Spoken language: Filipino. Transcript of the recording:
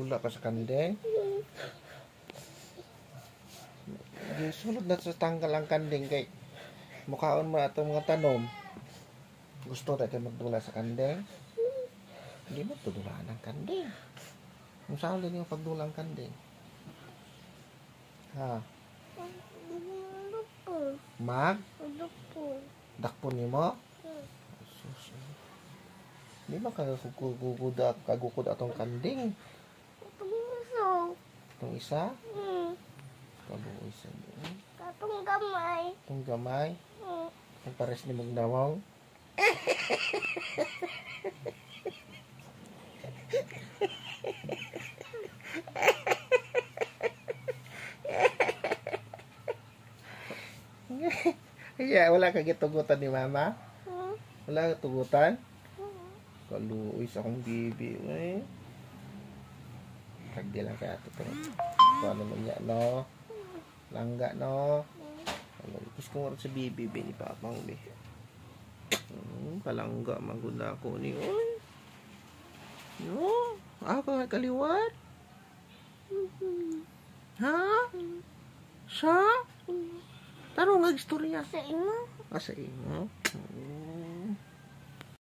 Dula ka sa kandeng. Sulod na sa tanggal ang kandeng kay mukhaon mo atong mga tanom. Gusto na kayo magdula sa kandeng? Hindi mo tudulaan ang kandeng. Kung saan din yung pagdula ang kandeng? Ha? Mag? Dakpo ni mo? Di ba kagukod atong kanding? Itong isa? Kabuo isa doon. Katong gamay. Itong gamay? Ang pares ni Magnawang? Kaya wala ka gitugutan ni mama? Wala ka tugutan? Kaluoy sa akong bibi. Kagdi lang kaya ito. Paano naman niya, no? Langga, no? Gusto ko nga sa bibi, ni Papang, be. Palangga, magunda ako ni. No? Ako nga kaliwat? Ha? Sa? Tarong nga istorya. Sa imo. Sa imo?